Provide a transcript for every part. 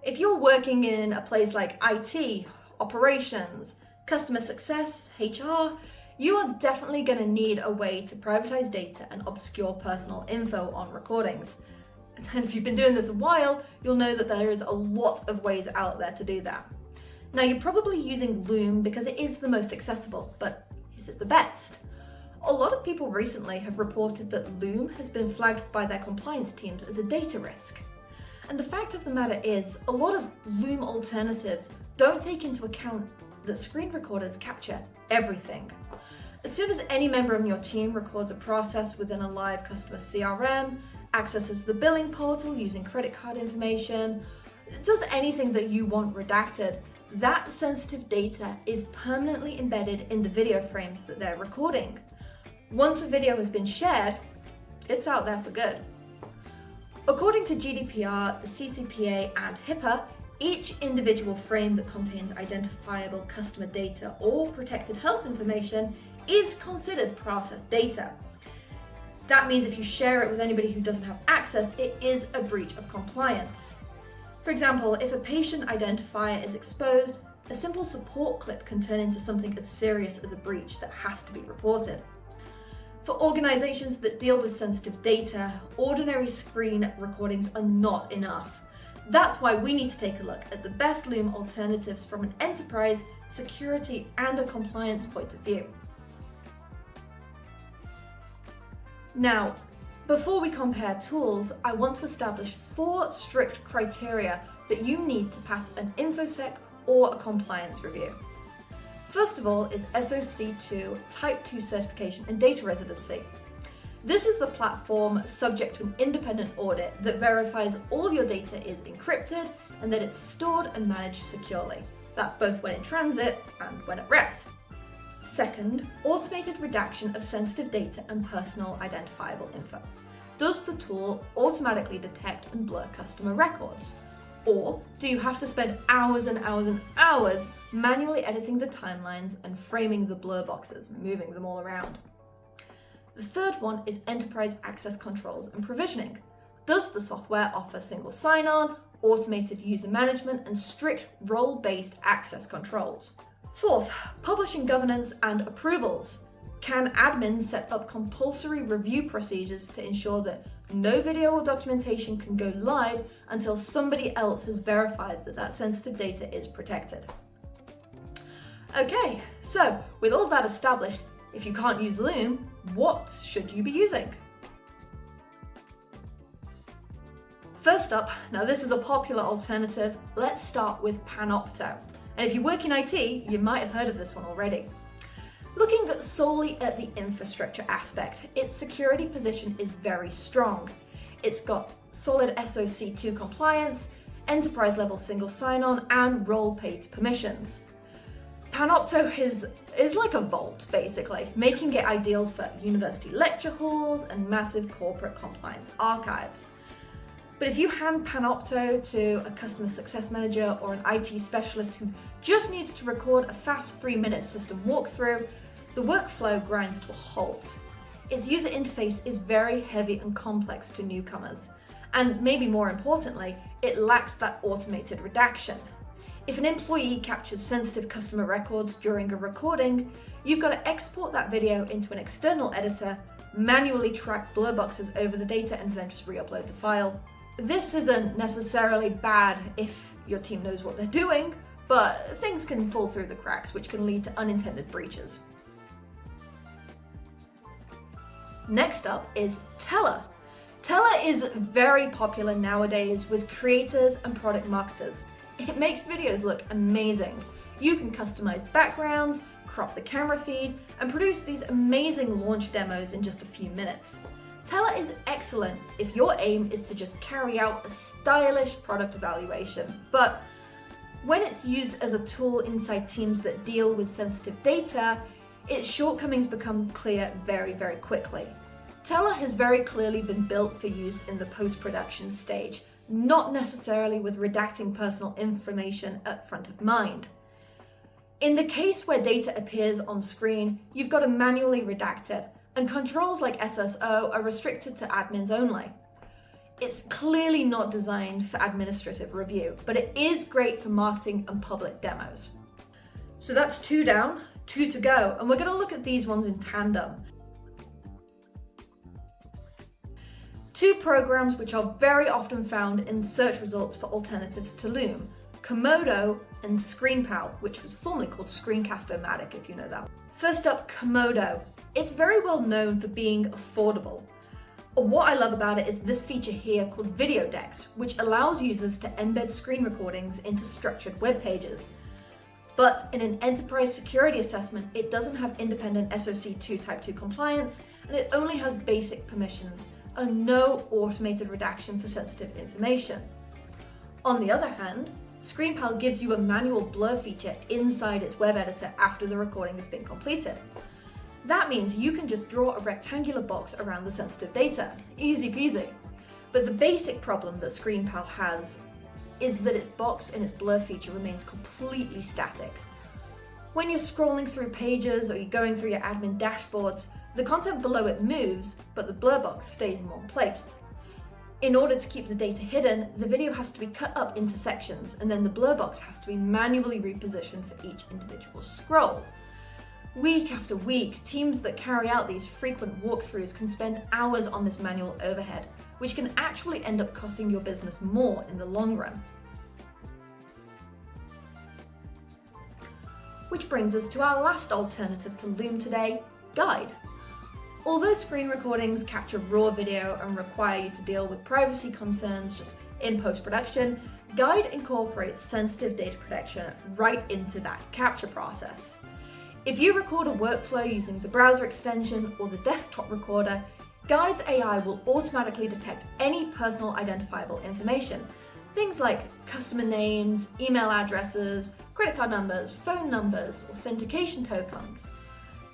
If you're working in a place like IT, operations, customer success, HR, you are definitely going to need a way to privatize data and obscure personal info on recordings. And if you've been doing this a while, you'll know that there is a lot of ways out there to do that. Now, you're probably using Loom because it is the most accessible, but is it the best? A lot of people recently have reported that Loom has been flagged by their compliance teams as a data risk. And the fact of the matter is, a lot of Loom alternatives don't take into account that screen recorders capture everything. As soon as any member on your team records a process within a live customer CRM, accesses the billing portal using credit card information, does anything that you want redacted, that sensitive data is permanently embedded in the video frames that they're recording. Once a video has been shared, it's out there for good. According to GDPR, the CCPA and HIPAA, each individual frame that contains identifiable customer data or protected health information is considered processed data. That means if you share it with anybody who doesn't have access, it is a breach of compliance. For example, if a patient identifier is exposed, a simple support clip can turn into something as serious as a breach that has to be reported. For organizations that deal with sensitive data, ordinary screen recordings are not enough. That's why we need to take a look at the best Loom alternatives from an enterprise, security, and a compliance point of view. Now, before we compare tools, I want to establish 4 strict criteria that you need to pass an InfoSec or a compliance review. First of all is SOC2 Type 2 certification and data residency. This is the platform subject to an independent audit that verifies all your data is encrypted and that it's stored and managed securely. That's both when in transit and when at rest. Second, automated redaction of sensitive data and personal identifiable info. Does the tool automatically detect and blur customer records? Or do you have to spend hours and hours and hours manually editing the timelines and framing the blur boxes, moving them all around? The third one is enterprise access controls and provisioning. Does the software offer single sign-on, automated user management, and strict role-based access controls? Fourth, publishing governance and approvals. Can admins set up compulsory review procedures to ensure that no video or documentation can go live until somebody else has verified that that sensitive data is protected? Okay, so with all that established, if you can't use Loom, what should you be using? First up, now this is a popular alternative, let's start with Panopto. And if you work in IT, you might have heard of this one already. Looking solely at the infrastructure aspect, its security position is very strong. It's got solid SOC2 compliance, enterprise level single sign-on, and role-based permissions. Panopto is like a vault, basically, making it ideal for university lecture halls and massive corporate compliance archives. But if you hand Panopto to a customer success manager or an IT specialist who just needs to record a fast 3-minute system walkthrough, the workflow grinds to a halt. Its user interface is very heavy and complex to newcomers, and maybe more importantly, it lacks that automated redaction. If an employee captures sensitive customer records during a recording, you've got to export that video into an external editor, manually track blur boxes over the data, and then just re-upload the file. This isn't necessarily bad if your team knows what they're doing, but things can fall through the cracks, which can lead to unintended breaches. Next up is Tella. Tella is very popular nowadays with creators and product marketers. It makes videos look amazing. You can customize backgrounds, crop the camera feed, and produce these amazing launch demos in just a few minutes. Tella is excellent if your aim is to just carry out a stylish product evaluation, but when it's used as a tool inside teams that deal with sensitive data, its shortcomings become clear very, very quickly. Tella has very clearly been built for use in the post-production stage, not necessarily with redacting personal information at front of mind. In the case where data appears on screen, you've got to manually redact it, and controls like SSO are restricted to admins only. It's clearly not designed for administrative review, but it is great for marketing and public demos. So that's 2 down, 2 to go, and we're going to look at these ones in tandem. 2 programs which are very often found in search results for alternatives to Loom: Kommodo and ScreenPal, which was formerly called Screencast-O-Matic, if you know that. First up, Kommodo. It's very well known for being affordable. What I love about it is this feature here called Video Decks, which allows users to embed screen recordings into structured web pages. But in an enterprise security assessment, it doesn't have independent SOC2 Type 2 compliance, and it only has basic permissions and no automated redaction for sensitive information. On the other hand, ScreenPal gives you a manual blur feature inside its web editor after the recording has been completed. That means you can just draw a rectangular box around the sensitive data. Easy peasy. But the basic problem that ScreenPal has is that its box in its blur feature remains completely static. When you're scrolling through pages or you're going through your admin dashboards, the content below it moves, but the blur box stays in one place. In order to keep the data hidden, the video has to be cut up into sections, and then the blur box has to be manually repositioned for each individual scroll. Week after week, teams that carry out these frequent walkthroughs can spend hours on this manual overhead, which can actually end up costing your business more in the long run. Which brings us to our last alternative to Loom today, Guide. Although screen recordings capture raw video and require you to deal with privacy concerns just in post-production, Guide incorporates sensitive data protection right into that capture process. If you record a workflow using the browser extension or the desktop recorder, Guide's AI will automatically detect any personal identifiable information. Things like customer names, email addresses, credit card numbers, phone numbers, authentication tokens.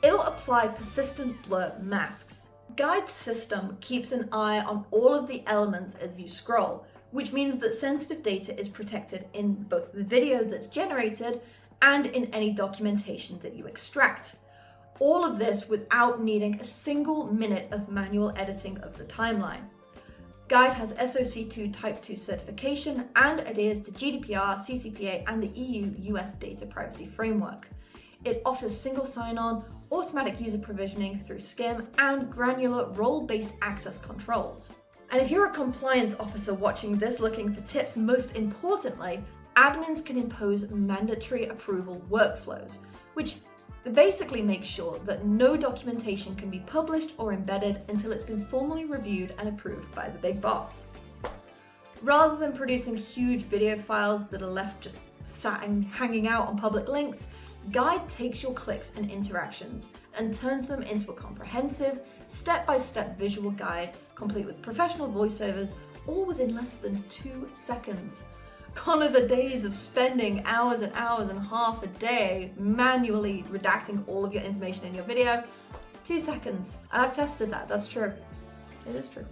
It'll apply persistent blur masks. Guide's system keeps an eye on all of the elements as you scroll, which means that sensitive data is protected in both the video that's generated and in any documentation that you extract. All of this without needing a single minute of manual editing of the timeline. Guide has SOC2 Type 2 certification and adheres to GDPR, CCPA, and the EU-US Data Privacy Framework. It offers single sign-on, automatic user provisioning through SCIM, and granular role-based access controls. And if you're a compliance officer watching this looking for tips, most importantly, admins can impose mandatory approval workflows, which basically makes sure that no documentation can be published or embedded until it's been formally reviewed and approved by the big boss. Rather than producing huge video files that are left just sat and hanging out on public links, Guide takes your clicks and interactions and turns them into a comprehensive, step-by-step visual guide, complete with professional voiceovers, all within less than 2 seconds. Gone are the days of spending hours and hours and half a day manually redacting all of your information in your video. 2 seconds. And I've tested that, that's true. It is true.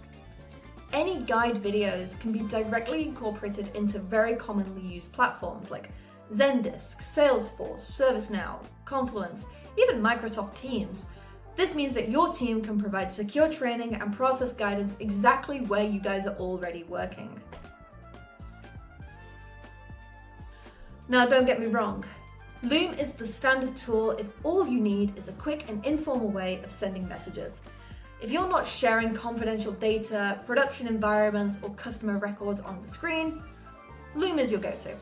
Any Guide videos can be directly incorporated into very commonly used platforms like Zendesk, Salesforce, ServiceNow, Confluence, even Microsoft Teams. This means that your team can provide secure training and process guidance exactly where you guys are already working. Now, don't get me wrong. Loom is the standard tool if all you need is a quick and informal way of sending messages. If you're not sharing confidential data, production environments, or customer records on the screen, Loom is your go-to.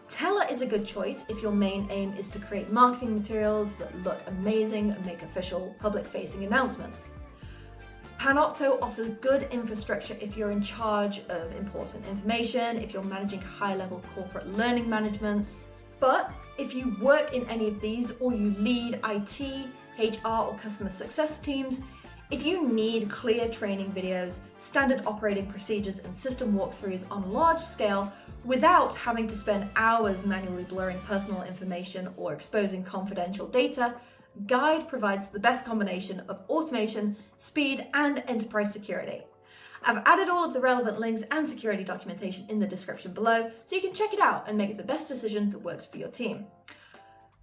Tella is a good choice if your main aim is to create marketing materials that look amazing and make official public-facing announcements. Panopto offers good infrastructure if you're in charge of important information, if you're managing high-level corporate learning managements. But if you work in any of these or you lead IT, HR, or customer success teams, if you need clear training videos, standard operating procedures, and system walkthroughs on a large scale without having to spend hours manually blurring personal information or exposing confidential data, Guide provides the best combination of automation, speed, and enterprise security. I've added all of the relevant links and security documentation in the description below, so you can check it out and make the best decision that works for your team.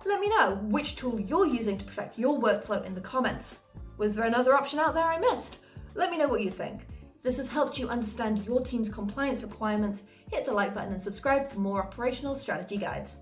Let me know which tool you're using to perfect your workflow in the comments. Was there another option out there I missed? Let me know what you think. this has helped you understand your team's compliance requirements, hit the like button and subscribe for more operational strategy guides.